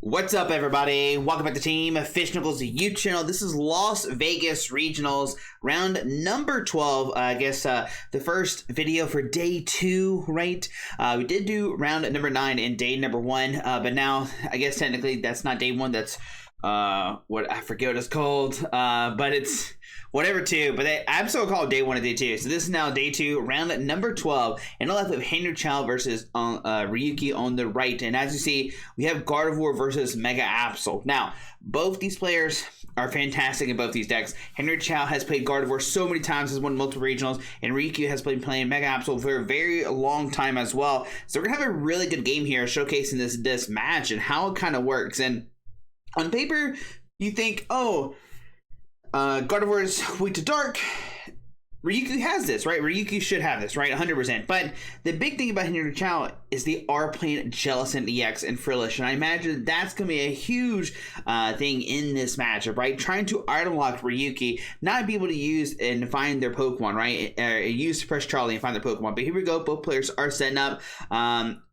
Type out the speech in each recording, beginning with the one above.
What's up, everybody? Welcome back to Team Fish Knuckles YouTube channel. This is Las Vegas Regionals, round number 12. The first video for day 2, right? We did do round number 9 and day number 1, but now, I guess technically that's not day 1, that's, I forget what it's called, but it's whatever 2, but Absol called day 1 and day 2. So this is now day 2, round number 12, and on the left we have Henry Chow versus Ryuki on the right. And as you see, we have Gardevoir versus Mega Absol. Now, both these players are fantastic in both these decks. Henry Chow has played Gardevoir so many times, has won multiple regionals, and Ryuki has played playing Mega Absol for a very long time as well. So we're gonna have a really good game here, showcasing this match and how it kind of works. And on paper, you think, oh, Gardevoir is weak to dark. Ryuki has this, right? Ryuki should have this, right? 100%. But the big thing about Henry Chow is they are playing Jellicent EX and Frillish, and I imagine that's going to be a huge thing in this matchup, right? Trying to item lock Ryuki, not be able to use and find their Pokemon, right? Use Press Charlie and find their Pokemon. But here we go. Both players are setting up.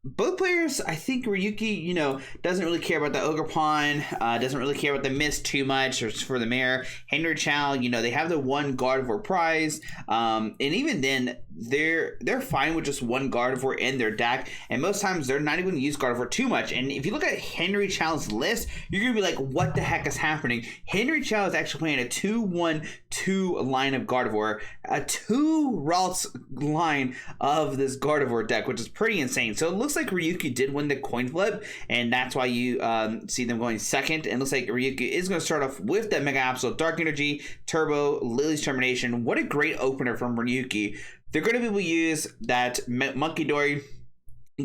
Both players, I think Ryuki, doesn't really care about the Ogerpon, doesn't really care about the Mist too much, or for the Mare. Henry Chow, they have the one Gardevoir prize, and even then, they're fine with just one Gardevoir in their deck, and most times they're not even going to use Gardevoir too much. And if you look at Henry Chow's list, you're going to be like, what the heck is happening? Henry Chow is actually playing a 2-1-2 line of Gardevoir, a 2 routes line of this Gardevoir deck, which is pretty insane. So it looks like Ryuki did win the coin flip, and that's why you see them going second. And it looks like Ryuki is going to start off with that Mega Absol, Dark Energy, Turbo, Lily's Termination. What a great opener from Ryuki. They're going to be able to use that Monkey Dory,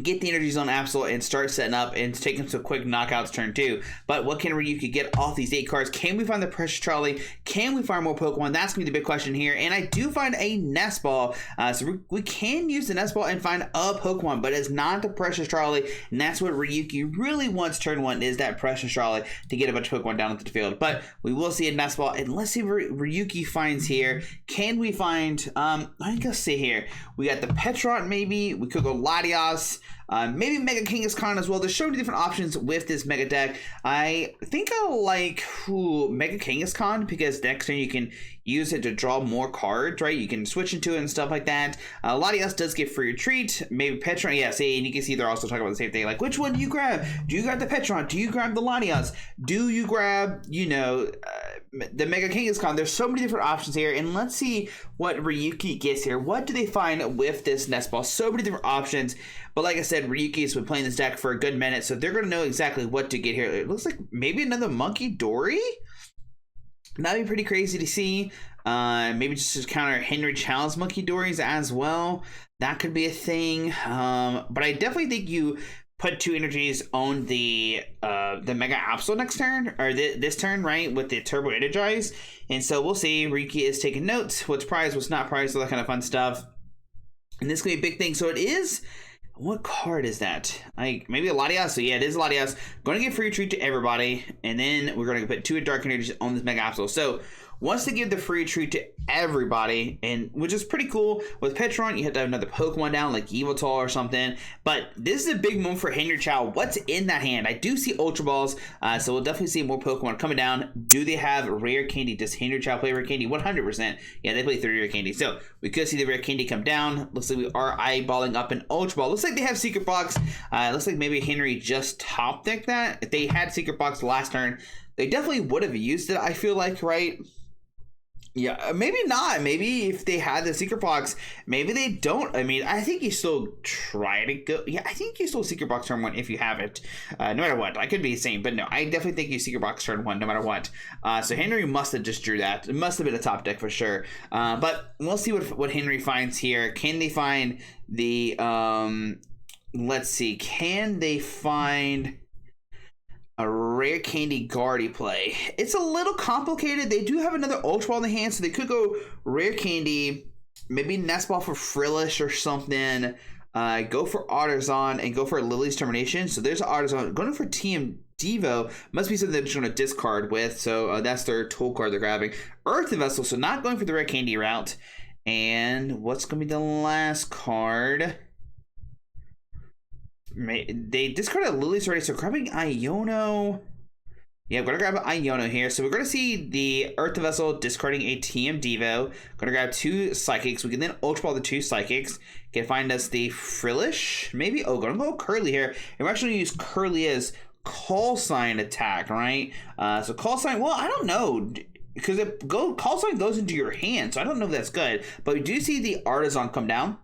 get the energies on Absol, and start setting up and taking some quick knockouts turn 2. But what can Ryuki get off these 8 cards? Can we find the Precious Charlie? Can we find more Pokemon? That's going to be the big question here. And I do find a Nest Ball. So we can use the Nest Ball and find a Pokemon, but it's not the Precious Charlie. And that's what Ryuki really wants turn 1, is that Precious Charlie to get a bunch of Pokemon down into the field. But we will see a Nest Ball. And let's see what Ryuki finds here. Can we find, I think let's see here. We got the Petron maybe. We could go Latias. Maybe Mega Kangaskhan as well. There's so many different options with this Mega deck. I think I like Mega Kangaskhan, because next turn you can use it to draw more cards, right? You can switch into it and stuff like that. Latias does get free retreat. Maybe Petron, yeah, see, and you can see they're also talking about the same thing. Like, which one do you grab? Do you grab the Petron? Do you grab the Latias? Do you grab, the Mega Kangaskhan? There's so many different options here, and let's see what Ryuki gets here. What do they find with this Nest Ball? So many different options. But like I said, Ryuki's been playing this deck for a good minute, so they're going to know exactly what to get here. It looks like maybe another Monkey Dory? That'd be pretty crazy to see. Maybe just to counter Henry Chow's Monkey Dories as well. That could be a thing. But I definitely think you put 2 energies on the Mega Absol next turn, or this turn, right, with the Turbo Energize. And so we'll see. Ryuki is taking notes. What's prized, what's not prized, all that kind of fun stuff. And this could be a big thing. So it is... What card is that? Maybe a Latias. So yeah, it is Latias. Going to give free retreat to everybody, and then we're going to put 2 Dark Energies on this Mega Absol. So once they give the free retreat to everybody, and which is pretty cool. With Petron, you have to have another Pokemon down, like Yveltal or something. But this is a big moment for Henry Chow. What's in that hand? I do see Ultra Balls, so we'll definitely see more Pokemon coming down. Do they have Rare Candy? Does Henry Chow play Rare Candy? 100%. Yeah, they play 3 Rare Candy. So we could see the Rare Candy come down. Looks like we are eyeballing up an Ultra Ball. Looks like they have Secret Box. Looks like maybe Henry just top decked that. If they had Secret Box last turn, they definitely would have used it, I feel like, right? Yeah, maybe not. Maybe if they had the Secret Box, maybe they don't. I mean, I think you still try to go. Yeah, I think you still Secret Box turn 1 if you have it, no matter what. I could be insane, but no, I definitely think you Secret Box turn 1 no matter what. So Henry must have just drew that. It must have been a top deck for sure. But we'll see what Henry finds here. Can they find the, let's see, can they find a Rare Candy Guardy play? It's a little complicated. They do have another Ultra Ball in the hand, so they could go Rare Candy, maybe Nest Ball for Frillish or something. Go for Artisan and go for Lily's Termination. So there's Artisan. Going for TM Devo must be something they're just going to discard with. So that's their tool card they're grabbing. Earthen Vessel, so not going for the Rare Candy route. And what's going to be the last card? they discarded Lily's already, so grabbing Iono. Yeah, I'm gonna grab Iono here. So we're gonna see the Earth Vessel discarding a TM Devo. Gonna grab 2 Psychics. We can then Ultra Ball the 2 Psychics. Can find us the Frillish, maybe. Oh, gonna go Curly here. And we're actually gonna use Curly as Call Sign attack, right? So Call Sign. Well, I don't know, because Call Sign goes into your hand, so I don't know if that's good. But we do see the Artisan come down,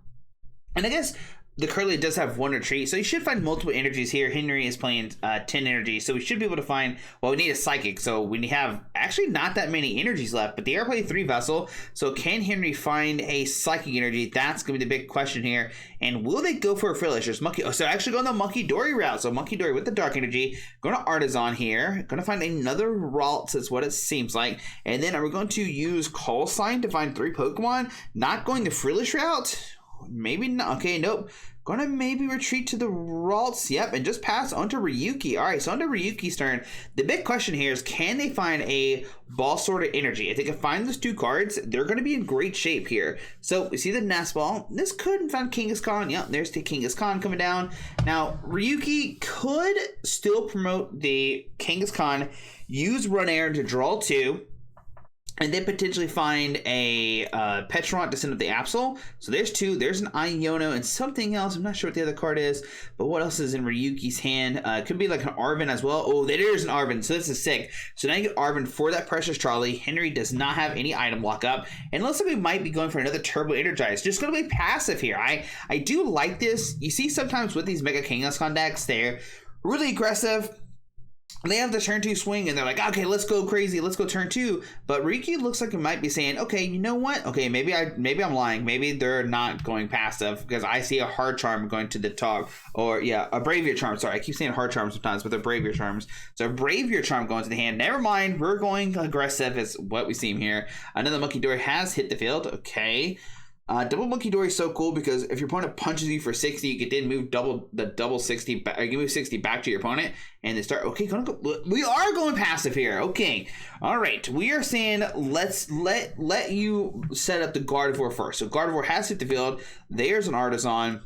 and I guess the Curly does have 1 retreat, so you should find multiple energies here. Henry is playing 10 energies, so we should be able to find, well, we need a Psychic, so we have actually not that many energies left, but they are playing 3 Vessel, so can Henry find a Psychic energy? That's going to be the big question here, and will they go for a Frillish? There's Monkey, so actually going the Monkey Dory route, so Monkey Dory with the Dark Energy, going to Artisan here, going to find another Ralts, is what it seems like, and then are we going to use Call Sign to find 3 Pokemon? Not going the Frillish route? Maybe not. Okay, nope. Gonna maybe retreat to the Ralts. Yep, and just pass onto Ryuki. All right, so onto Ryuki's turn. The big question here is, can they find a Ball Sword of Energy? If they can find those 2 cards, they're going to be in great shape here. So we see the Nest Ball. This could find Kangaskhan. Yep, there's the Kangaskhan coming down. Now, Ryuki could still promote the Kangaskhan, use Run Air to draw 2, and then potentially find a Petront to send up the Absol. So there's 2. There's an Iono and something else. I'm not sure what the other card is, but what else is in Ryuki's hand? Could be like an Arven as well. Oh, there is an Arven, so this is sick. So now you get Arven for that Precious Trolley. Henry does not have any item lockup, and it looks like we might be going for another Turbo Energize. Just going to be passive here. I do like this. You see sometimes with these Mega Kangaskhan decks, they're really aggressive. They have the turn 2 swing, and they're like, okay, let's go crazy, let's go turn 2. But Ryuki looks like it might be saying, okay, you know what? Okay, maybe I'm lying. Maybe they're not going passive, because I see a Hard Charm going to the top, or yeah, a Bravier Charm. Sorry, I keep saying Hard Charm sometimes, but they're Bravier Charms. So a Bravier Charm going to the hand. Never mind, we're going aggressive is what we see here. Another Monkey Dory has hit the field. Okay. Double Monkey Dory is so cool, because if your opponent punches you for 60, you can then move double 60 back. You move 60 back to your opponent, and they start. Okay, we are going passive here. Okay, all right. We are saying let's let you set up the Gardevoir first. So Gardevoir has hit the field. There's an Artisan.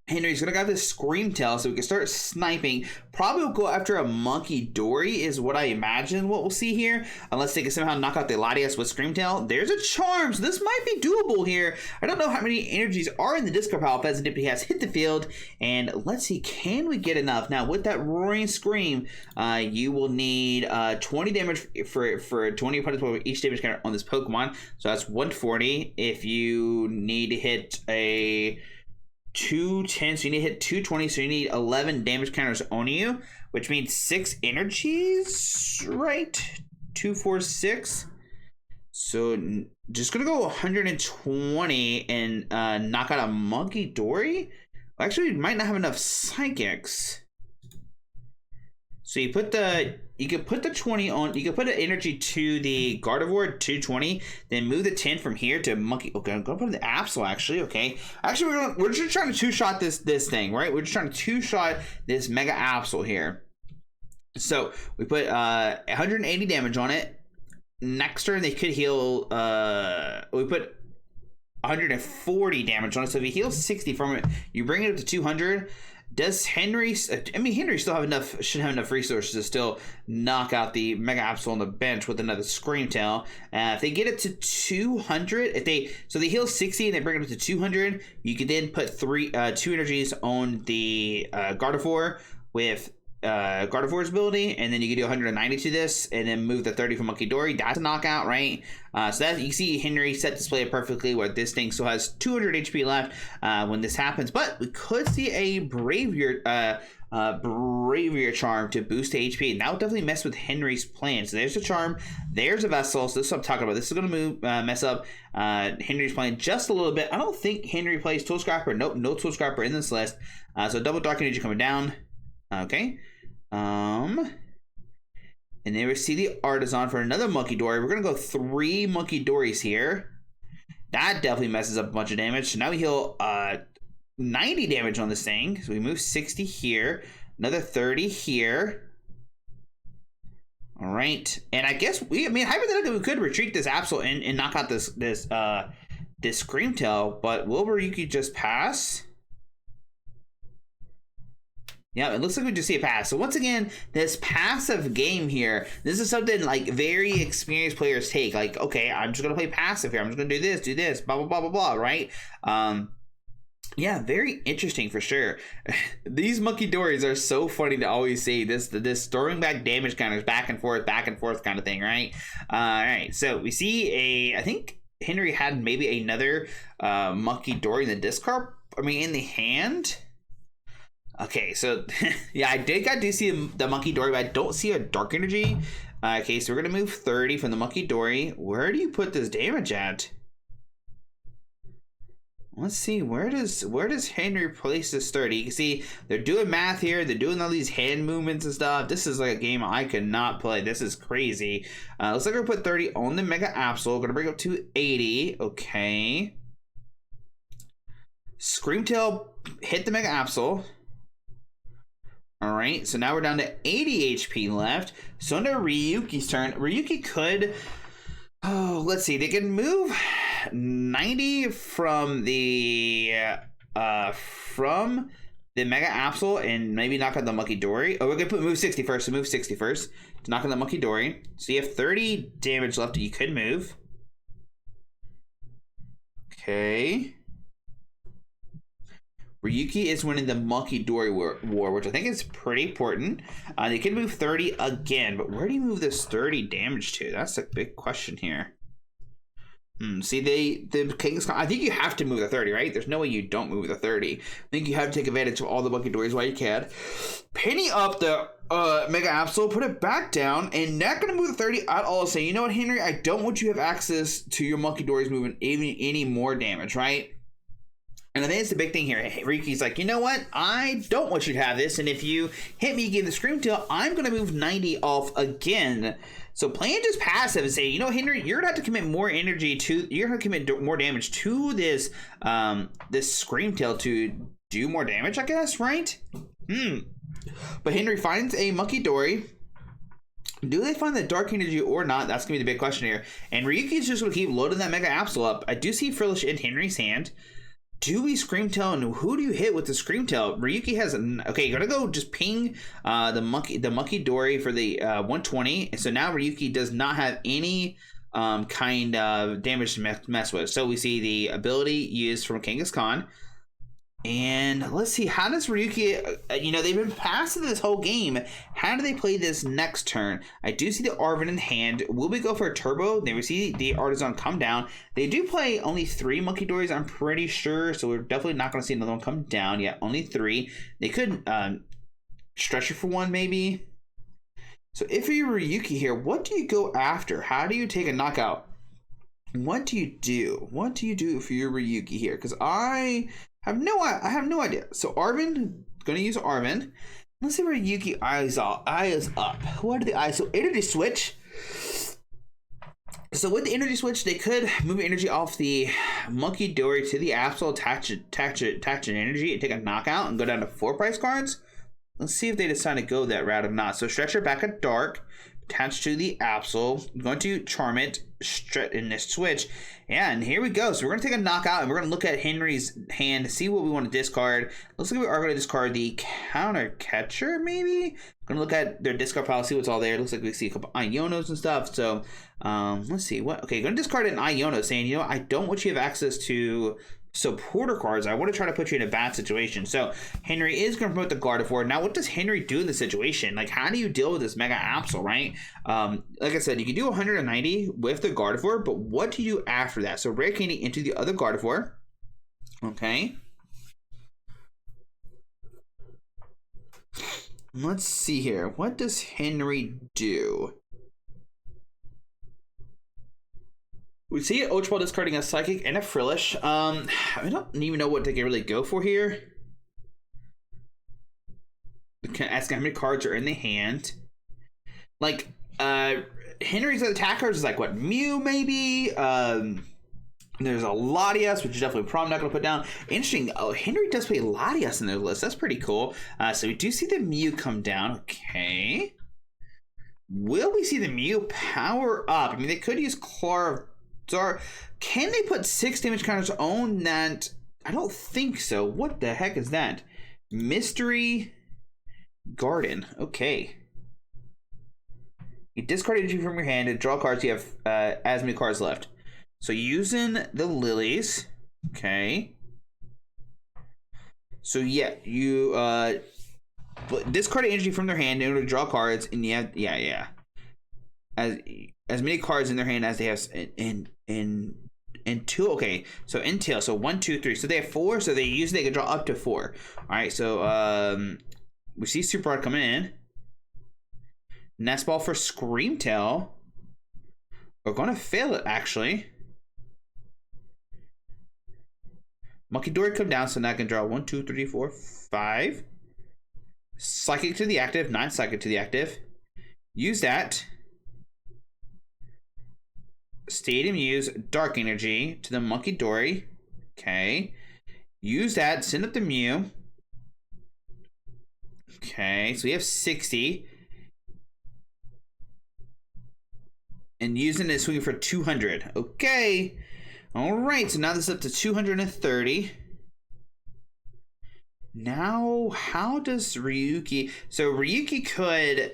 Henry's gonna grab this Scream Tail so we can start sniping. Probably will go after a Monkey Dory is what I imagine what we'll see here. Unless they can somehow knock out the Latias with Scream Tail. There's a Charm, so this might be doable here. I don't know how many energies are in the discard pile. Pheasant has hit the field. And let's see, can we get enough? Now with that Roaring Scream, you will need 20 damage for 20 opponents for each damage counter on this Pokemon. So that's 140. If you need to hit a 210, so you need to hit 220, so you need 11 damage counters on you, which means 6 energies, right? 2, 4, 6. So just gonna go 120 and knock out a Monkey Dory. Actually, you might not have enough Psychics. So you can put the 20 on. You can put an energy to the Gardevoir 220, then move the 10 from here to Monkey. Okay, I'm gonna put in the Absol actually. Okay, actually we're just trying to 2-shot this thing, right? We're just trying to 2-shot this Mega Absol here. So we put 180 damage on it. Next turn they could heal. We put 140 damage on it. So if he heals 60 from it, you bring it up to 200. Does Henry? I mean, Henry still should have enough resources to still knock out the Mega Absol on the bench with another Scream Tail. If they get it to 200, so they heal 60 and they bring it up to 200, you can then put 2 energies on the Gardevoir with Gardevoir's ability, and then you can do 190 to this, and then move the 30 from Monkey Dory. That's a knockout, right? So that you see Henry set display it perfectly, where this thing still has 200 HP left when this happens. But we could see a Bravier Charm to boost the HP, and that would definitely mess with Henry's plan. So there's a Charm, there's a Vessel. So this is what I'm talking about. This is going to mess up Henry's plan just a little bit. I don't think Henry plays Tool Scrapper. Nope, no Tool Scrapper in this list. So double Dark Energy coming down. Okay. And then we see the Artisan for another Monkey Dory. We're gonna go 3 Monkey Dories here. That definitely messes up a bunch of damage. So now we heal 90 damage on this thing. So we move 60 here, another 30 here. All right, and I guess hypothetically we could retreat this Absol and knock out this Scream Tail, but will Ryuki just pass? Yeah, it looks like we just see a pass. So once again, this passive game here, this is something like very experienced players take. Like, okay, I'm just gonna play passive here. I'm just gonna do this, blah blah blah blah blah, right? Yeah, very interesting for sure. These monkey dories are so funny to always say this throwing back damage counters back and forth kind of thing, right? All right, so we see I think Henry had maybe another monkey dory in the discard. I mean, in the hand. Okay, so yeah, I do see the monkey dory, but I don't see a dark energy. Okay, so we're gonna move 30 from the monkey dory. Where do you put this damage at? Let's see, where does Henry place this 30? You can see they're doing math here. They're doing all these hand movements and stuff. This is like a game I could not play. This is crazy. Looks like we're gonna put 30 on the Mega Absol. Gonna bring up to 80. Okay. Screamtail hit the Mega Absol. All right, so now we're down to 80 HP left. So under Ryuki's turn, Ryuki could, let's see, they can move 90 from the Mega Absol and maybe knock out the Monkey Dory. Oh, we're gonna move 60 first. So move 60 first to knock out the Monkey Dory. So you have 30 damage left that you could move. Okay. Ryuki is winning the Monkey Dory war, which I think is pretty important. They can move 30 again, but where do you move this 30 damage to? That's a big question here. See, the King's Con, I think you have to move the 30, right? There's no way you don't move the 30. I think you have to take advantage of all the Monkey Dories while you can. Penny up the Mega Absol, put it back down, and not going to move the 30 at all. Say, you know what, Henry? I don't want you to have access to your Monkey Dories moving any more damage, right? And I think it's the big thing here. Ryuki's like, you know what? I don't want you to have this. And if you hit me, give the Screamtail, I'm going to move 90 off again. So playing just passive and say, you know, Henry, you're going to have to commit more energy to, you're going to commit more damage to this, this Screamtail to do more damage, I guess, right? But Henry finds a Monkey Dory. Do they find the dark energy or not? That's going to be the big question here. And Ryuki's just going to keep loading that Mega Absol up. I do see Frillish in Henry's hand. Do we Screamtail, and who do you hit with the Screamtail? Ryuki has okay. You're gonna go just ping the monkey Dory for the 120. So now Ryuki does not have any kind of damage to mess with. So we see the ability used from Genghis Khan. And let's see, how does Ryuki, you know, they've been passive this whole game. How do they play this next turn? I do see the Arven in hand. Will we go for a turbo? Then we see the Artisan come down. They do play only 3 Monkey Dories, I'm pretty sure. So we're definitely not going to see another one come down yet. Only 3. They could stretch it for 1 maybe. So if you're Ryuki here, what do you go after? How do you take a knockout? What do you do? What do you do if you're Ryuki here? Because I have no idea. So Arven, gonna use Arven. Let's see where Ryuki eyes up. What are the eyes? So energy switch. So with the energy switch, they could move energy off the Monkey Dory to the Absol, attach an energy, and take a knockout and go down to 4 price cards. Let's see if they decide to go that route or not. So Stretcher back at Dark, attached to the Absol. I'm going to Charm it, in this switch. Yeah, and here we go. So we're going to take a knockout, and we're going to look at Henry's hand to see what we want to discard. Looks like we are going to discard the Counter Catcher, maybe? Going to look at their discard pile, see what's all there. Looks like we see a couple Ionos and stuff. So let's see. Okay, going to discard an Iono, saying, you know, I don't want you to have access to supporter cards. I want to try to put you in a bad situation. So Henry is going to promote the Gardevoir. Now, what does Henry do in this situation? Like, how do you deal with this Mega Absol, right? Like I said, you can do 190 with the Gardevoir, but what do you do after that? So Rare Candy into the other Gardevoir. Okay. Let's see here. What does Henry do? We see an Ultra Ball discarding a Psychic and a Frillish. I don't even know what they can really go for here. Asking how many cards are in the hand. Like, Henry's attack cards is like, what, Mew maybe? There's a Latias, which is definitely probably not going to put down. Interesting. Oh, Henry does play Latias in their list. That's pretty cool. So we do see the Mew come down. Okay. Will we see the Mew power up? I mean, they could use Claw. Can they put 6 damage counters on that? I don't think so. What the heck is that? Mystery. Garden. Okay. You discard energy from your hand and draw cards. You have as many cards left. So using the lilies. Okay. So yeah, you discard energy from their hand in order to draw cards, and you have as many cards in their hand as they have in two. Okay, so in tail, so 1, 2, 3. So they have 4. So they can draw up to 4. All right. So we see Super Art coming in. Nest Ball for Screamtail. We're gonna fail it actually. Monkey Dory come down, so now I can draw 1, 2, 3, 4, 5. Psychic to the active, 9 Psychic to the active. Use that. Stadium use Dark Energy to the Monkey Dory. Okay. Use that, send up the Mew. Okay, so we have 60. And using it, swinging for 200. Okay. Alright, so now this is up to 230. Now, how does Ryuki... So Ryuki could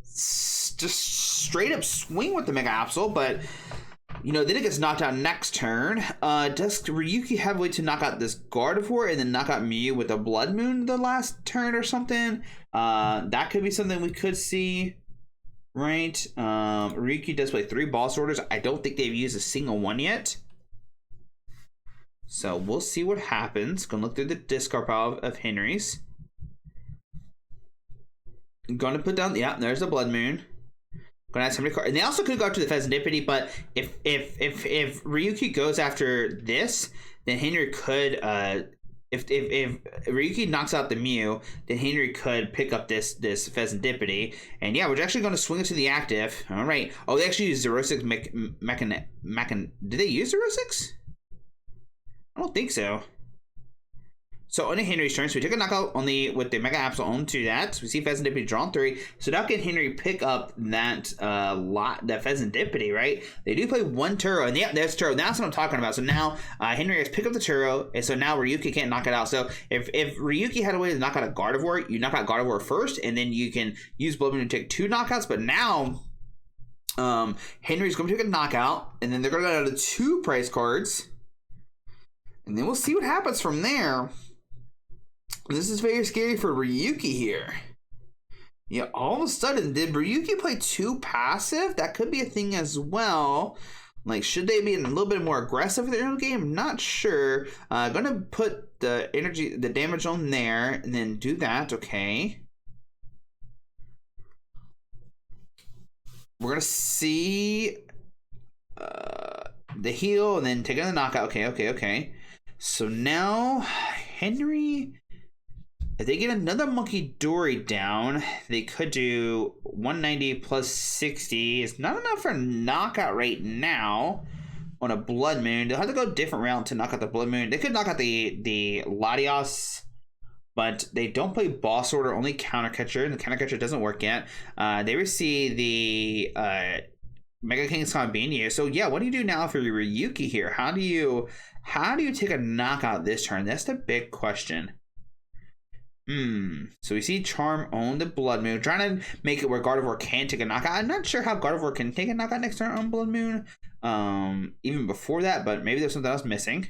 just straight up swing with the Mega Absol, but, you know, then it gets knocked out next turn. Does Ryuki have a way to knock out this Gardevoir and then knock out Mew with a Blood Moon the last turn or something? That could be something we could see. Right, Ryuki does play 3 Boss Orders. I don't think they've used a single one yet. So we'll see what happens. Gonna look through the discard pile of Henry's. Gonna put down, yeah, there's the Blood Moon. Gonna add somebody card. And they also could go after the Pheasantipity, but if Ryuki goes after this, then Henry could if Ryuki knocks out the Mew, then Henry could pick up this Pheasantipity. And yeah, we're actually going to swing it to the active. All right. Oh, they actually use 06 Mechan. Did they use 06? I don't think so. So on Henry's turn, so we took a knockout with the Mega Absol onto that. So we see Pheasantipity drawn 3. So now can Henry pick up that that Pheasantipity, right? They do play 1 Turo, and yeah, there's Turo. That's what I'm talking about. So now Henry has picked up the Turo, and so now Ryuki can't knock it out. So if Ryuki had a way to knock out a Gardevoir, you knock out Gardevoir first, and then you can use Blood Moon to take 2 knockouts. But now Henry's going to take a knockout, and then they're going to go down to 2 prize cards, and then we'll see what happens from there. This is very scary for Ryuki here. Yeah, all of a sudden, did Ryuki play 2 passive? That could be a thing as well. Like, should they be a little bit more aggressive in their own game? Not sure. Gonna put the damage on there, and then do that. Okay. We're gonna see the heal, and then take another knockout. Okay. So now, Henry... If they get another Monkey Dory down, they could do 190 plus 60. It's not enough for a knockout right now on a Blood Moon. They'll have to go a different route to knock out the Blood Moon. They could knock out the Latios, but they don't play Boss Order, only Counter Catcher, and the Counter Catcher doesn't work yet. They receive the Mega King's Con being used. So yeah, what do you do now for Ryuki here? How do you take a knockout this turn? That's the big question. So we see Charm own the Blood Moon, trying to make it where Gardevoir can take a knockout. I'm not sure how Gardevoir can take a knockout next turn on Blood Moon. Even before that, but maybe there's something else missing.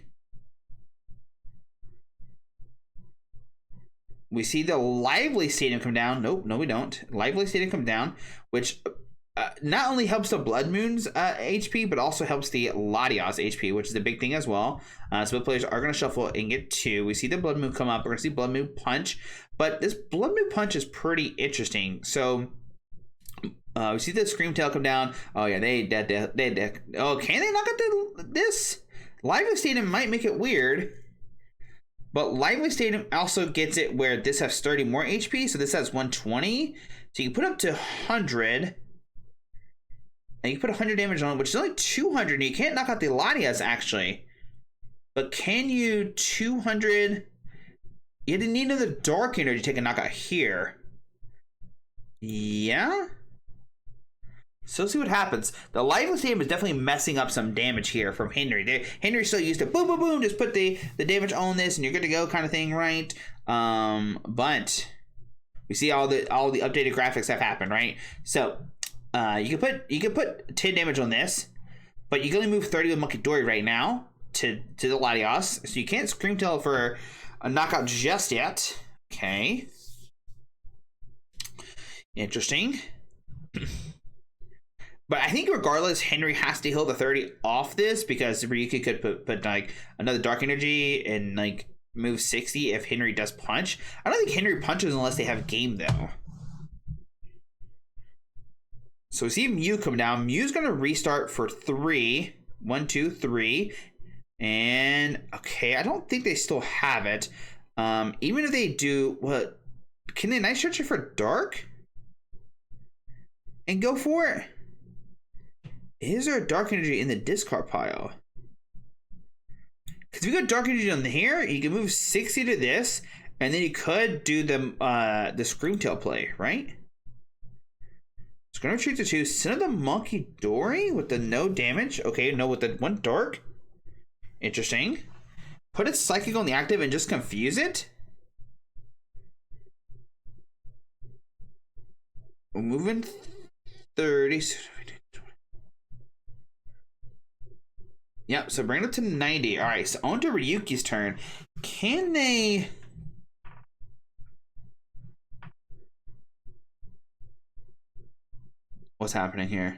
We see the Lively Stadium come down. Nope, no we don't. Lively Stadium come down, which not only helps the Blood Moon's HP, but also helps the Latios HP, which is a big thing as well. So the players are going to shuffle and get 2. We see the Blood Moon come up. We're going to see Blood Moon Punch. But this Blood Moon Punch is pretty interesting. So we see the Screamtail come down. Oh, yeah, they oh, can they knock out this? Lively Stadium might make it weird. But Lively Stadium also gets it where this has 30 more HP. So this has 120. So you can put up to 100. And you put 100 damage on it, which is only 200. And you can't knock out the Latias, actually. But can you 200? You didn't need another Dark Energy to take a knockout here. Yeah? So let's see what happens. The Lively Stadium is definitely messing up some damage here from Henry. Henry still used to boom, boom, boom, just put the damage on this and you're good to go kind of thing, right? But We see all the updated graphics have happened, right? So you can put 10 damage on this, but you can only move 30 with Monkey Dory right now to the Latios, so you can't Scream Tail for a knockout just yet. Okay. Interesting. But I think regardless, Henry has to heal the 30 off this, because Ryuki could put like another Dark Energy and like move 60 if Henry does punch. I don't think Henry punches unless they have game though. So we see Mew come down. Mew's gonna restart for 3. 1, 2, 3. And okay, I don't think they still have it. Even if they do, what can they Night Stretcher for Dark? And go for it. Is there a Dark Energy in the discard pile? Because if you got Dark Energy on here, you can move 60 to this, and then you could do the Scream Tail play, right? It's gonna retreat to 2. Send the Monkey Dory with the no damage. Okay, no, with the 1 Dark. Interesting. Put its Psychic on the active and just confuse it. We're moving 30. Yep, so bring it to 90. All right, so on to Ryuki's turn. Can they... What's happening here?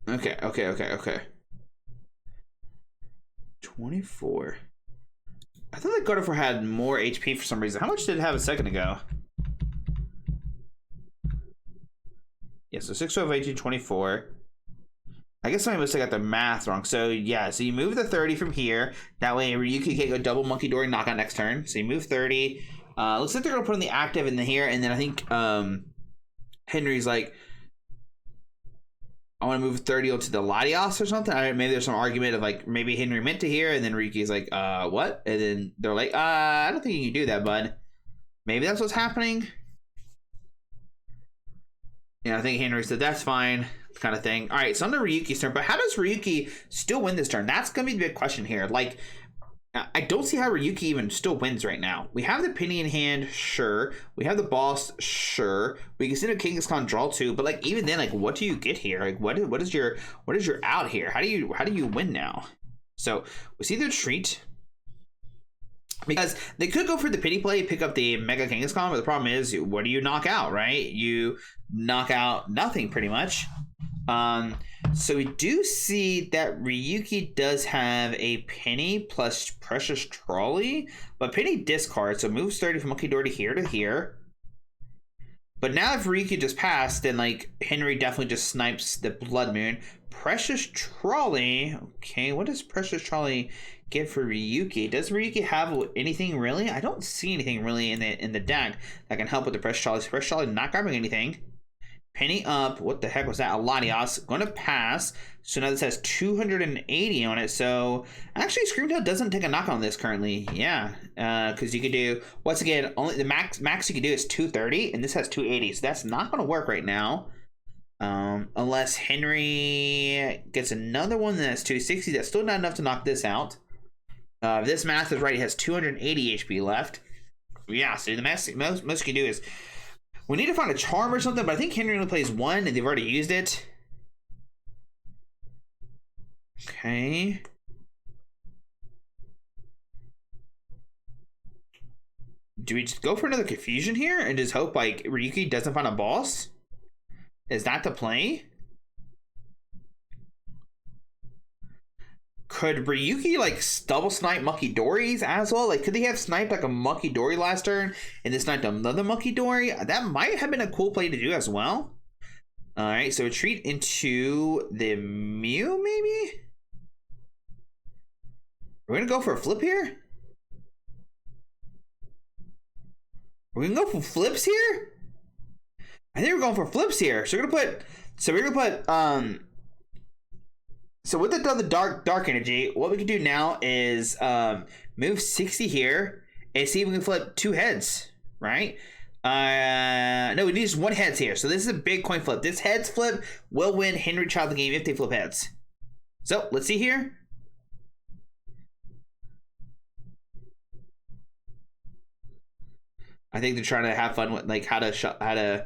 Okay. 24. I thought that Gardevoir had more HP for some reason. How much did it have a second ago? Yeah, so 6, 12, 18, 24. I guess I must have got the math wrong. So yeah, so you move the 30 from here. That way Ryuki can go double Monkey Dory knockout next turn. So you move 30. Looks like they're gonna put in the active in the here, and then I think Henry's like, I want to move 30 to the Latios or something. Maybe there's some argument of like, maybe Henry meant to here, and then Ryuki's like, what? And then they're like, I don't think you can do that, bud. Maybe that's what's happening. Yeah, I think Henry said that's fine, kind of thing. All right, so on to Ryuki's turn, but how does Ryuki still win this turn? That's gonna be the big question here. Like, I don't see how Ryuki even still wins right now. We have the Penny in hand, sure. We have the boss, sure. We can send a Kangaskhan draw 2, but like even then, like what do you get here? Like what is your out here? How do you win now? So we see the retreat. Because they could go for the pity play, pick up the Mega Kangaskhan, but the problem is, what do you knock out, right? You knock out nothing, pretty much. So we do see that Ryuki does have a Penny plus Precious Trolley, but Penny discards, so moves 30 from Monkey Door to here. But now if Ryuki just passed, then like Henry definitely just snipes the Blood Moon. Precious Trolley, okay, what does Precious Trolley get for Ryuki? Does Ryuki have anything really? I don't see anything really in the deck that can help with the Precious Trolley. Precious Trolley not grabbing anything. Penny up. What the heck was that? A Latios. Going to pass. So now this has 280 on it. So actually, Scream Tail doesn't take a knock on this currently. Yeah, because you could do, once again, only the max you can do is 230, and this has 280. So that's not going to work right now. Unless Henry gets another one that's 260. That's still not enough to knock this out. If this math is right, it has 280 HP left. Yeah, so the most you can do is, we need to find a charm or something, but I think Henry only plays 1 and they've already used it. Okay. Do we just go for another confusion here and just hope like Ryuki doesn't find a boss? Is that the play? Could Ryuki like double snipe Monkey Dories as well? Like, could they have sniped like a Monkey Dory last turn and then sniped another Monkey Dory? That might have been a cool play to do as well. All right, so retreat into the Mew, maybe? We're gonna go for a flip here? We're gonna go for flips here? I think we're going for flips here. So we're gonna put, so with the dark energy, what we can do now is move 60 here and see if we can flip 2 heads, right? No, we need just 1 heads here. So this is a big coin flip. This heads flip will win Henry Child the game if they flip heads. So let's see here. I think they're trying to have fun with like how to.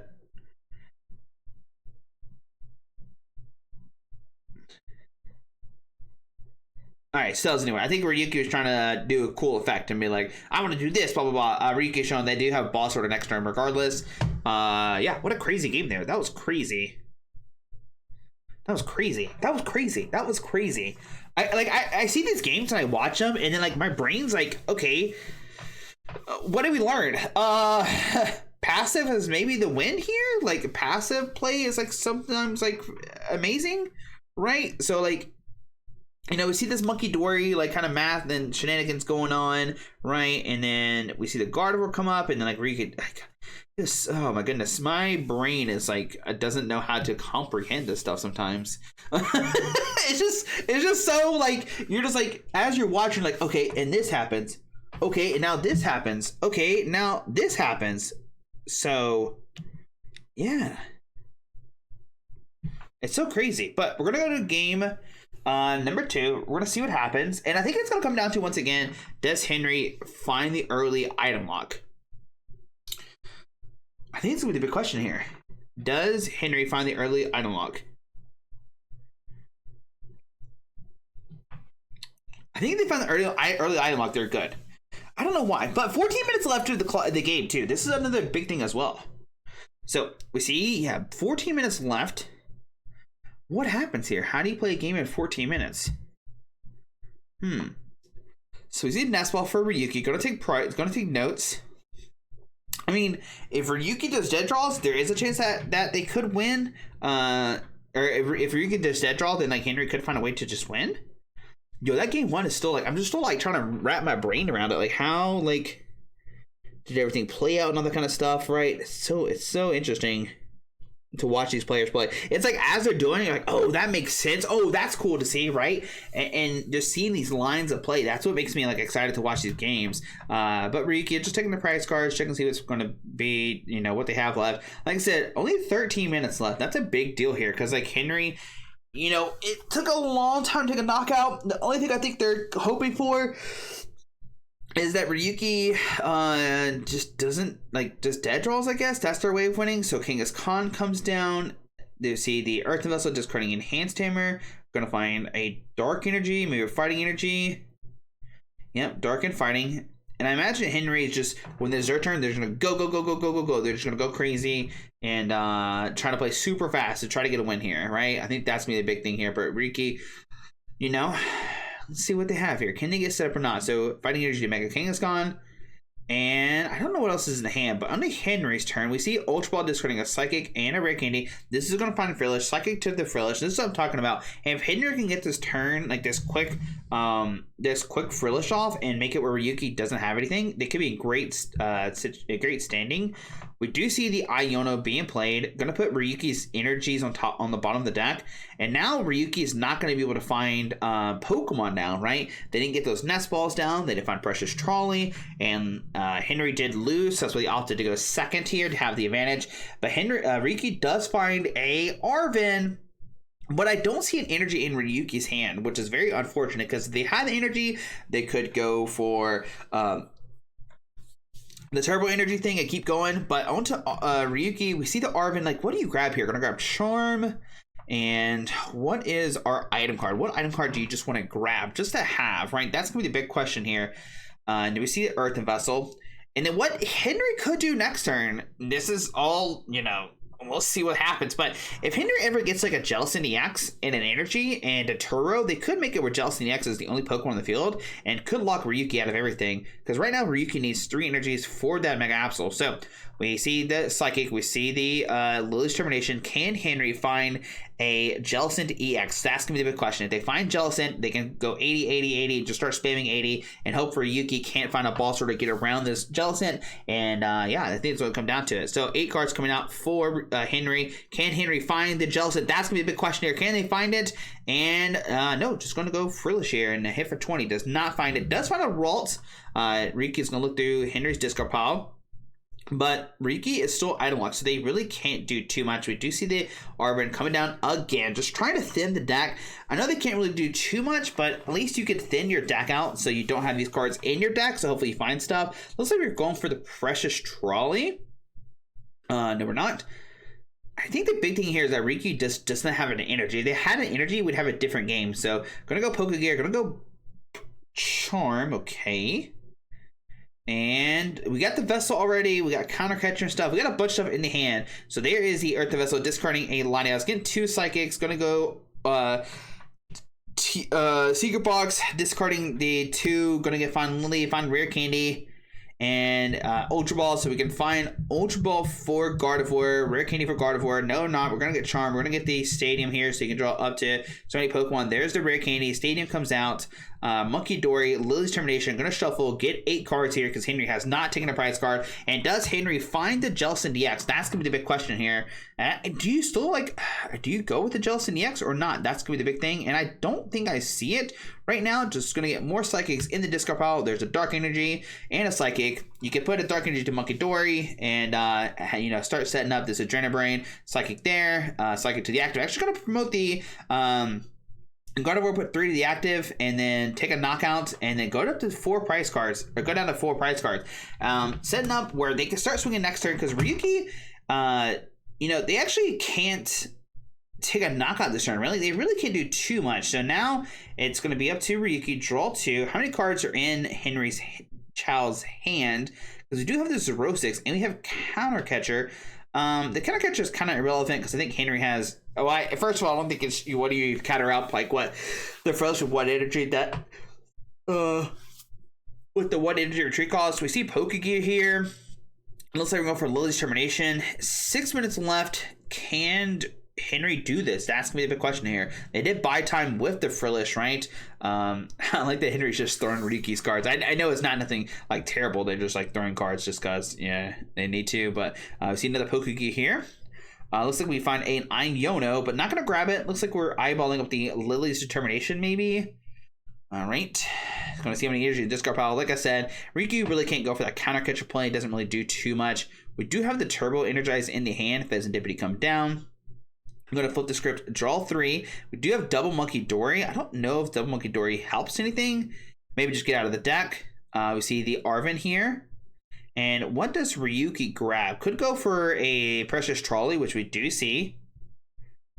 All right, so anyway, I think Ryuki was trying to do a cool effect and be like, I want to do this, blah, blah, blah. Ryuki showing they do have boss order next turn regardless. Yeah, what a crazy game there. That was crazy. That was crazy. That was crazy. That was crazy. I see these games and I watch them and then like my brain's like, okay, what did we learn? Passive is maybe the win here. Like passive play is like sometimes like amazing, right? So like, you know, we see this monkey dory like kind of math and shenanigans going on, right? And then we see the Gardevoir come up, and then like Ryuki, this, oh my goodness, my brain is like it doesn't know how to comprehend this stuff sometimes. it's just so like you're just like as you're watching, like okay, and this happens, okay, and now this happens, okay, now this happens, so yeah, it's so crazy. But we're gonna go to game. Number 2, we're going to see what happens. And I think it's going to come down to, once again, does Henry find the early item lock? I think it's going to be the big question here. Does Henry find the early item lock? I think if they find the early item lock, they're good. I don't know why, but 14 minutes left to the game, too. This is another big thing as well. So, we see, yeah, 14 minutes left. What happens here? How do you play a game in 14 minutes? So we see Nest Ball for Ryuki. Gonna take notes. I mean, if Ryuki does dead draws, there is a chance that they could win. Or if Ryuki does dead draw, then like Henry could find a way to just win. Yo, that game 1 is still like I'm just still like trying to wrap my brain around it. Like how like did everything play out and all that kind of stuff, right? It's so interesting to watch these players play. It's like as they're doing it, you're like, oh, that makes sense. Oh, that's cool to see, right? And just seeing these lines of play, that's what makes me like excited to watch these games. But Ryuki just taking the prize cards, checking to see what's going to be, you know, what they have left. Like I said, only 13 minutes left. That's a big deal here because like Henry, you know, it took a long time to take a knockout. The only thing I think they're hoping for is that Ryuki just doesn't like just dead draws, I guess. That's their way of winning. So Kangaskhan Khan comes down. They see the Earthen Vessel discarding Enhanced Hammer. Gonna find a Dark Energy, maybe a Fighting Energy. Yep, Dark and Fighting. And I imagine Henry is just when there's their turn, they're just gonna go. They're just gonna go crazy and trying to play super fast to try to get a win here, right? I think that's gonna be the big thing here. But Ryuki, you know, let's see what they have here. Can they get set up or not? So Fighting Energy to Mega Kangaskhan. And I don't know what else is in the hand, but under Henry's turn, we see Ultra Ball discarding a Psychic and a Rare Candy. This is going to find Frillish. Psychic to the Frillish. This is what I'm talking about. And if Henry can get this turn, like this quick Frillish off and make it where Ryuki doesn't have anything, they could be a great standing. We do see the Iono being played. Going to put Ryuki's energies on the bottom of the deck. And now Ryuki is not going to be able to find Pokemon now, right? They didn't get those Nest Balls down. They didn't find Precious Trolley. And Henry did lose. So that's why he opted to go second here to have the advantage. But Ryuki does find a Arven. But I don't see an energy in Ryuki's hand, which is very unfortunate because if they had the energy, they could go for the Turbo Energy thing and keep going. But onto Ryuki, we see the Arven. Like, what do you grab here? Gonna grab Charm. And what is our item card? What item card do you just want to grab just to have, right? That's gonna be the big question here. And we see the Earthen Vessel. And then what Henry could do next turn, this is all, you know, we'll see what happens. But if Henry ever gets like a Jellicent EX and an Energy and a Turo, they could make it where Jellicent EX is the only Pokemon in the field and could lock Ryuki out of everything. Because right now Ryuki needs 3 energies for that Mega Absol. So we see the Psychic, we see the Lily's Termination. Can Henry find a Jellicent EX? That's going to be the big question. If they find Jellicent, they can go 80, 80, 80, just start spamming 80, and hope for Ryuki can't find a Balls to get around this Jellicent. And yeah, I think it's going to come down to it. So 8 cards coming out for Henry. Can Henry find the Jellicent? That's going to be a big question here. Can they find it? And no, just going to go Frillish here and hit for 20. Does not find it. Does find a Ralt. Ryuki's going to look through Henry's discard pile. But Ryuki is still item locked, so they really can't do too much. We do see the Arvin coming down again, just trying to thin the deck. I know they can't really do too much, but at least you could thin your deck out so you don't have these cards in your deck, so hopefully you find stuff. Looks like we're going for the Precious Trolley. No, we're not. I think the big thing here is that Ryuki just doesn't have an energy. If they had an energy, we'd have a different game. So, gonna go Pokegear, gonna go Charm, okay. And we got the Vessel already. We got Counter Catcher and stuff. We got a bunch of stuff in the hand. So there is the Earth the Vessel, discarding a line. I was getting 2 Psychics. Gonna go Secret Box, discarding the 2. Gonna get Find Lily, find Rare Candy, and Ultra Ball. So we can find Ultra Ball for Gardevoir, Rare Candy for Gardevoir. No, not. We're gonna get Charm. We're gonna get the Stadium here, so you can draw up to so many Pokemon. There's the Rare Candy. Stadium comes out. Monkey Dory, Lily's Termination. Gonna shuffle, get 8 cards here because Henry has not taken a prize card. And does Henry find the Jellicent DX? That's gonna be the big question here. Do you still do you go with the Jellicent DX or not? That's gonna be the big thing. And I don't think I see it right now. Just gonna get more Psychics in the discard pile. There's a Dark Energy and a Psychic. You can put a Dark Energy to Monkey Dory and start setting up this Adrenaline Brain. Psychic there, Psychic to the active. Actually gonna promote the Gardevoir, put 3 to the active, and then take a knockout, and then go up to 4 prize cards, or go down to 4 prize cards. Setting up where they can start swinging next turn, because Ryuki, they actually can't take a knockout this turn, really. They really can't do too much. So now it's going to be up to Ryuki, draw 2. How many cards are in Henry's child's hand? Because we do have the Zerosix, and we have Counter Catcher. The Counter Catcher is kind of irrelevant, because I think Henry has... first of all, I don't think it's what do you counter up, like what the first with what energy that with the what energy retreat cost. We see Pokegear here. It looks like we're going for Lily's Termination. 6 minutes left. Can Henry do this? That's gonna be the big question here. They did buy time with the Frillish, right? I like that Henry's just throwing Ryuki's cards. I know it's not nothing like terrible. They're just like throwing cards just because they need to. But we see another Pokegear here. Looks like we find an Iono, but not going to grab it. Looks like we're eyeballing up the Lily's Determination, maybe. All right. Going to see how many energy in discard pile. Like I said, Ryuki really can't go for that Counter Catcher play. It doesn't really do too much. We do have the Turbo Energize in the hand if Serendipity come down. I'm going to flip the script, draw 3. We do have Double Monkey Dory. I don't know if Double Monkey Dory helps anything. Maybe just get out of the deck. We see the Arvin here. And what does Ryuki grab? Could go for a Precious Trolley, which we do see.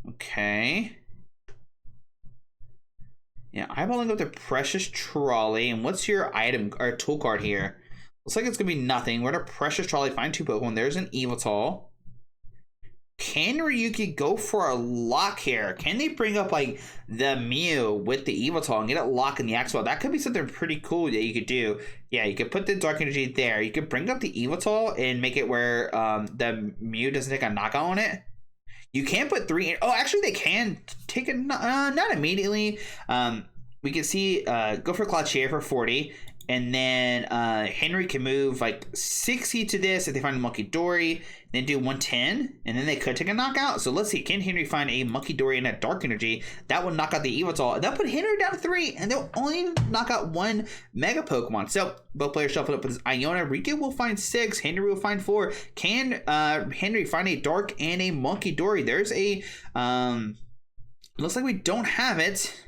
Okay. Yeah, eyeballing up the Precious Trolley. And what's your item or tool card here? Looks like it's going to be nothing. We're at a Precious Trolley, find 2 Pokemon. There's an Evital. Can Ryuki go for a lock here? Can they bring up like the Mew with the Evital and get it locked in the Axwell? That could be something pretty cool that you could do. Yeah, you could put the Dark Energy there. You could bring up the Evital and make it where the Mew doesn't take a knockout on it. You can put 3. Oh, actually, they can take it. Not immediately. We can see go for Clachier for 40. And then Henry can move like 60 to this if they find a Monkey Dory, then do 110, and then they could take a knockout. So let's see, can Henry find a Monkey Dory and a Dark Energy? That would knock out the Evital, and that'll put Henry down to 3, and they'll only knock out 1 Mega Pokemon. So both players shuffle up with this Iona. Ryuki will find 6, Henry will find 4. Can Henry find a Dark and a Monkey Dory? There's a, looks like we don't have it.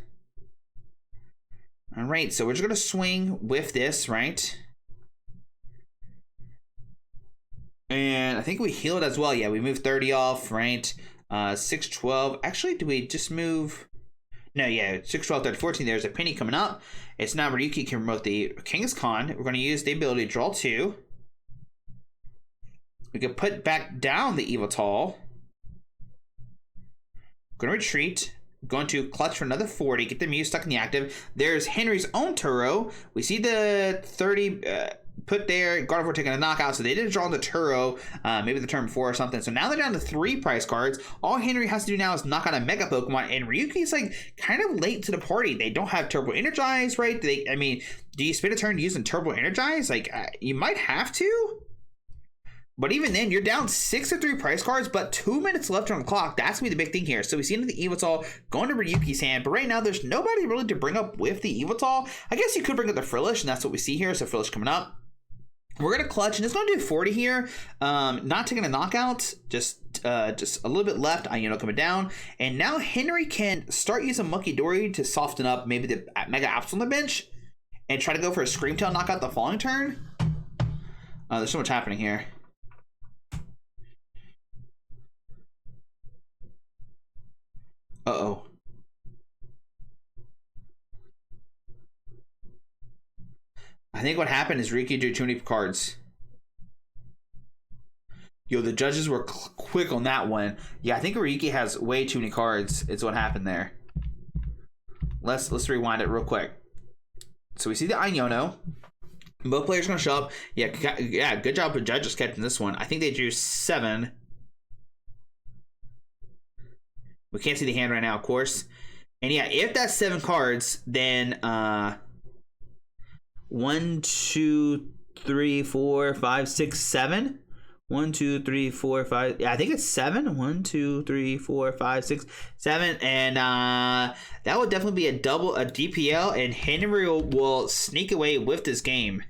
All right, so we're just going to swing with this, right? And I think we heal it as well. Yeah, we move 30 off, right? 6, 12. Actually, do we just move? No, yeah, 6, 12, 13, 14. There's a penny coming up. It's now Ryuki can promote the Kangaskhan. We're going to use the ability to draw 2. We can put back down the Evital. Going to retreat. Going to clutch for another 40. Get the Mew stuck in the active. There's Henry's own Turo. We see the 30 put there. Gardevoir taking a knockout. So they didn't draw the Turo. Maybe the turn before or something. So now they're down to 3 prize cards. All Henry has to do now is knock out a Mega Pokemon. And Ryuki's like kind of late to the party. They don't have Turbo Energize, right? I mean, do you spend a turn using Turbo Energize? Like, you might have to. But even then, you're down 6 to 3 price cards, but 2 minutes left on the clock. That's going to be the big thing here. So we see the Evital going to Ryuki's hand, but right now there's nobody really to bring up with the Evital. I guess you could bring up the Frillish, and that's what we see here. So Frillish coming up. We're gonna clutch and it's gonna do 40 here. Not taking a knockout, just a little bit left. Iono coming down, and now Henry can start using Monkey Dory to soften up maybe the Mega Absol on the bench, and try to go for a Screamtail knockout the following turn. There's so much happening here. Uh-oh. I think what happened is Ryuki drew too many cards. Yo, the judges were quick on that one. Yeah, I think Ryuki has way too many cards. It's what happened there. Let's rewind it real quick. So we see the Iono. Both players are gonna show up. Yeah, good job with judges catching this one. I think they drew 7. We can't see the hand right now, of course. And yeah, if that's 7 cards, then 1, 2, 3, 4, 5, 6, 7. 1, 2, 3, 4, 5. Yeah, I think it's 7. 1, 2, 3, 4, 5, 6, 7. And that would definitely be a DPL, and Henry will sneak away with this game.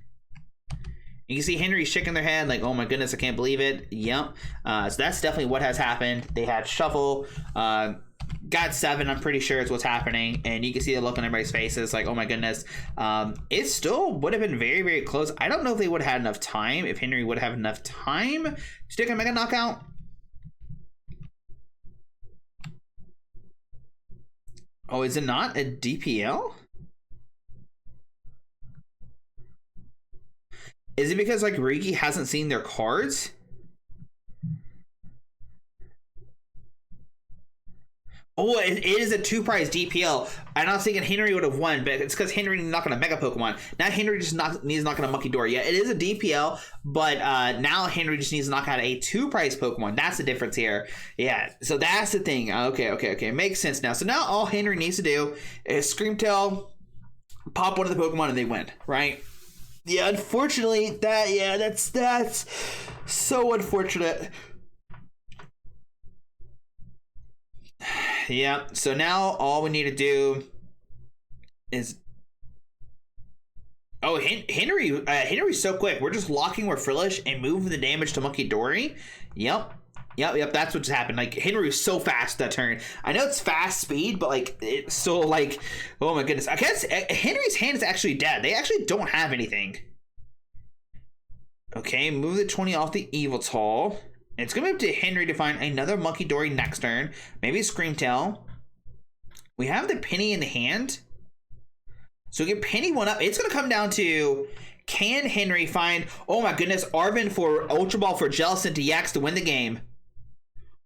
You can see Henry shaking their head like, oh my goodness, I can't believe it. Yep. So that's definitely what has happened. They had shuffle, got 7, I'm pretty sure is what's happening. And you can see the look on everybody's faces like, oh my goodness. It still would have been very, very close. I don't know if they would have had enough time, if Henry would have enough time to take a Mega Knockout. Oh, is it not a DPL? Is it because like Ryuki hasn't seen their cards? Oh, it is a 2-prize DPL. And I was thinking Henry would have won, but it's because Henry not going to Mega Pokemon. Now Henry just needs to knock out a Monkey Dory. Yeah, it is a DPL, but now Henry just needs to knock out a 2-prize Pokemon. That's the difference here. Yeah, so that's the thing. Okay. Makes sense now. So now all Henry needs to do is Screamtail, pop one of the Pokemon, and they win, right? Yeah, unfortunately, that's so unfortunate. Yeah, so now all we need to do is... Oh, Henry's so quick. We're just locking with Frillish and moving the damage to Monkey Dory. Yep, that's what's happened. Like, Henry was so fast that turn. I know it's fast speed, but, like, it's so, like... Oh, my goodness. I guess Henry's hand is actually dead. They actually don't have anything. Okay, move the 20 off the Yveltal. It's going to be up to Henry to find another Monkey Dory next turn. Maybe a Screamtail. We have the Penny in the hand. So we get Penny one up. It's going to come down to, can Henry find, oh my goodness, Arvin for Ultra Ball for Jellicent to Yax to win the game.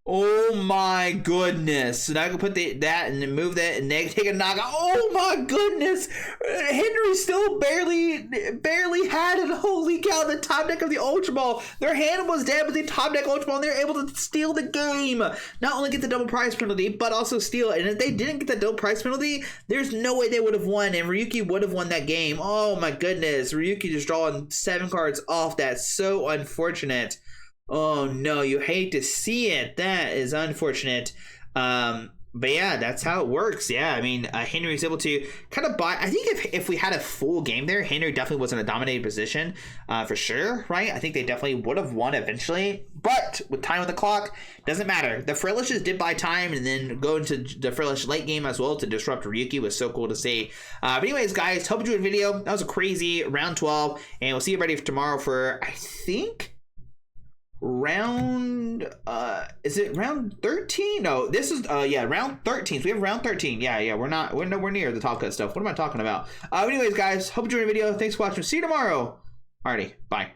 Oh my goodness. So now I can put that and then move that and then take a knockout. Oh my goodness. Henry still barely had it. Holy cow, the top deck of the Ultra Ball. Their hand was dead with the top deck Ultra Ball, and they were able to steal the game. Not only get the double prize penalty, but also steal it. And if they didn't get the double prize penalty, there's no way they would have won, and Ryuki would have won that game. Oh my goodness. Ryuki just drawing 7 cards off. That's so unfortunate. Oh no, you hate to see it. That is unfortunate. But yeah, that's how it works. Yeah, I mean, Henry's able to kind of buy. I think if we had a full game there, Henry definitely was in a dominated position for sure, right? I think they definitely would have won eventually. But with time on the clock, doesn't matter. The Frillishes did buy time and then go into the Frillish late game as well to disrupt Ryuki. Was so cool to see. But anyways, guys, hope you enjoyed the video. That was a crazy round 12, and we'll see you ready for tomorrow for, I think, round is it round 13? No, this is round 13. So we have round 13. We're nowhere near the top cut stuff. What am I talking about? Anyways, guys, hope you enjoyed the video. Thanks for watching. See you tomorrow. Alrighty, bye.